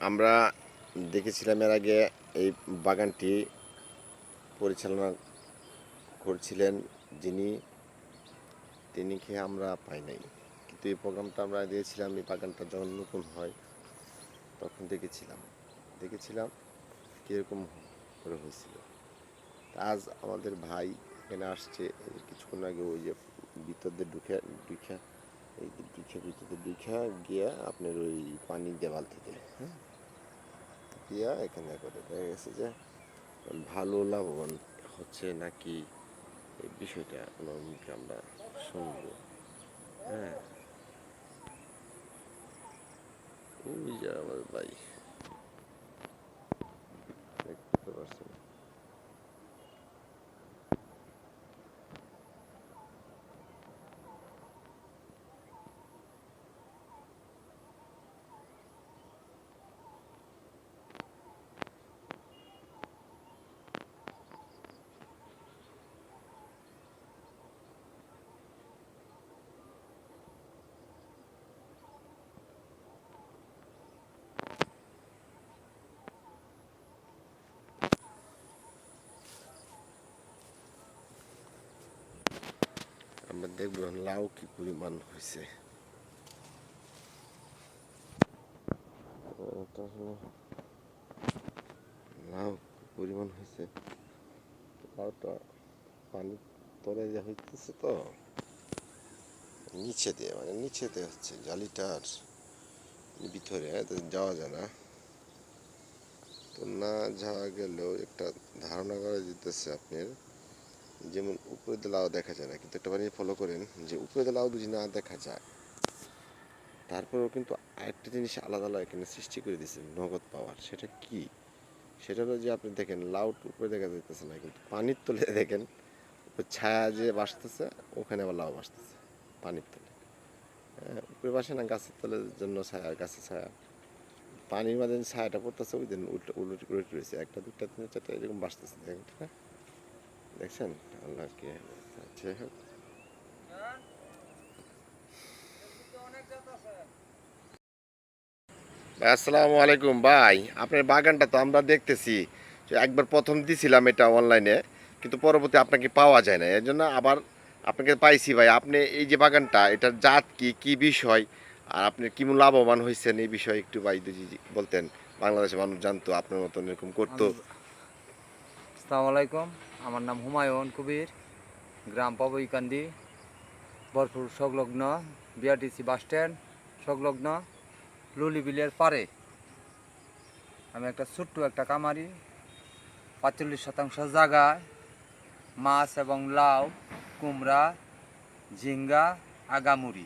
আমরা দেখেছিলাম এর আগে এই বাগানটি পরিচালনা করছিলেন যিনি, তিনিকে আমরা পাই নাই। কিন্তু এই প্রোগ্রামটা আমরা দিয়েছিলাম এই বাগানটা যখন নতুন হয় তখন দেখেছিলাম কীরকম করে হয়েছিল। আজ আমাদের ভাই এখানে আসছে কিছুক্ষণ আগে, ওই যে ভিতরে ঢুকে গিয়া আপনার ওই পানি দেওয়াল থেকে দিয়া এখানে করে দেখা গেছে যে ভালো লাভবান হচ্ছে নাকি এই বিষয়টা ওনার মুখে আমরা শুনবো। হ্যাঁ, ওই যে আমার ভাই দেখতে পাচ্ছেন। আমরা দেখবো লাউ কি পরিমাণ হয়েছে। লাউ পরিমাণ হয়েছে, লাউটা পানির তলে যা হইতেছে তো নিচেতে হচ্ছে জালিটার ভিতরে যাওয়া যায় না। তো না যাওয়া গেলেও একটা ধারণা করা যেতেছে আপনার, যেমন উপরে দিয়ে লাউ দেখা যায় না, কিন্তু একটা বাড়ি ফলো করেন যে উপরে দিয়ে লাউ বুঝি না দেখা যায়, তারপরেও কিন্তু আরেকটা জিনিস আলাদা আলাদা এখানে সৃষ্টি করে দিয়েছে নগদ পাওয়ার। সেটা কি? সেটা হলো যে আপনি দেখেন লাউ উপরে দেখা যাইতেছে না, কিন্তু পানির তলে দেখেন ছায়া যে বাসতেছে ওখানে আবার লাউ বাসতেছে পানির তলে। উপরে বাসে না গাছের তলের জন্য ছায়া, গাছের ছায়া, পানির মাঝে ছায়াটা পড়তেছে ওই দিন উল্টো উল্টো উল্টো রয়েছে, একটা দুটা তিন চারটা এরকম বাসতেছে, দেখেন দেখছেন আল্লাহ কি। আচ্ছা হোক, ভাই আসসালামু আলাইকুম। ভাই আপনার বাগানটা তো আমরা দেখতেছি, যে একবার প্রথম দিছিলাম এটা অনলাইনে, কিন্তু পরবর্তী আপনাকে পাওয়া যায় না, এর জন্য আবার আপনাকে পাইছি। ভাই আপনি এই যে বাগানটা, এটার জাত কি, কি বিষয়, আর আপনি কেমন লাভবান হয়েছেন এই বিষয়ে একটু ভাই যদি বলতেন, বাংলাদেশের মানুষ জানতো আপনার মতন এরকম করতো। আসসালামু আলাইকুম, আমার নাম হুমায়ুন কবির, গ্রাম পাবইকান্দি, বরপুর সংলগ্ন, বিআরটিসি বাস স্ট্যান্ড সংলগ্ন, লুলিবিলের পারে। আমি একটা ছোট্ট একটা কামারি, ৪৫% জায়গায় মাছ এবং লাউ, কুমড়া, ঝিঙ্গা, আগামুড়ি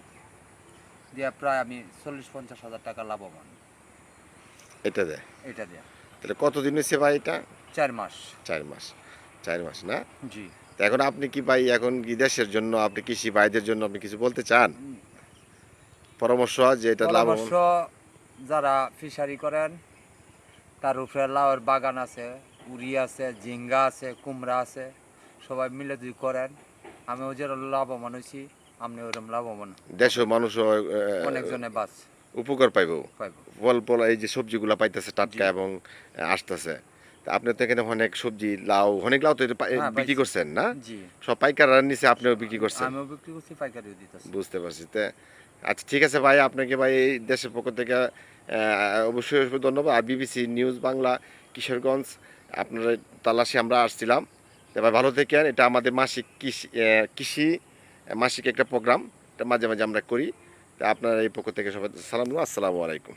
দিয়ে প্রায় আমি ৪০-৫০ হাজার টাকা লাভবান এটা দেয় এটা দিয়ে। তাহলে কতদিন হয়েছে ভাই এটা? ৪ মাস। 4 মাস। 4 মাস না? জি। তো এখন আপনি কি ভাই, এখন কি দেশের জন্য আপনি কৃষি ভাইদের জন্য আপনি কিছু বলতে চান? পরামর্শ যে এটা লাভবান। পরামর্শ, যারা ফিশারি করেন তার উপরে লাউয়ের বাগান আছে, উড়ি আছে, ঝিঙ্গা আছে, কুমড়া আছে, সবাই মিলে যদি করেন, আমি ওই যে লাভবান হয়েছি, আপনি ওইরকম লাভবান দেশের মানুষ অনেকজনে বাস উপকার পাইব। পাইব। ফল ফল এই যে সবজিগুলা পাইতেছে টাটকা জি। এবং আসতেছে। তা আপনি তো এখানে অনেক সবজি লাউ, অনেক লাউ তো এটা হ্যাঁ বিক্রি পাইছি। করছেন না? জি। সব পাইকাররা নিচে আপনিও বিক্রি করছেন। আমিও বিক্রি করছি, পাইকারিও দিতেছি। বুঝতে পারছি। তা আচ্ছা ঠিক আছে ভাই, আপনাকে ভাই এই দেশের পক্ষ থেকে অবশ্যই অবশ্যই ধন্যবাদ। আর বিবিসি নিউজ বাংলা কিশোরগঞ্জ আপনার তালাশে আমরা আসছিলাম। তা ভাই ভালো থাকেন। এটা আমাদের মাসিক কৃষি মাসিক একটা প্রোগ্রাম, এটা মাঝে মাঝে আমরা করি। তা আপনার এই পক্ষ থেকে সবাই সালাম, আসসালামু আলাইকুম।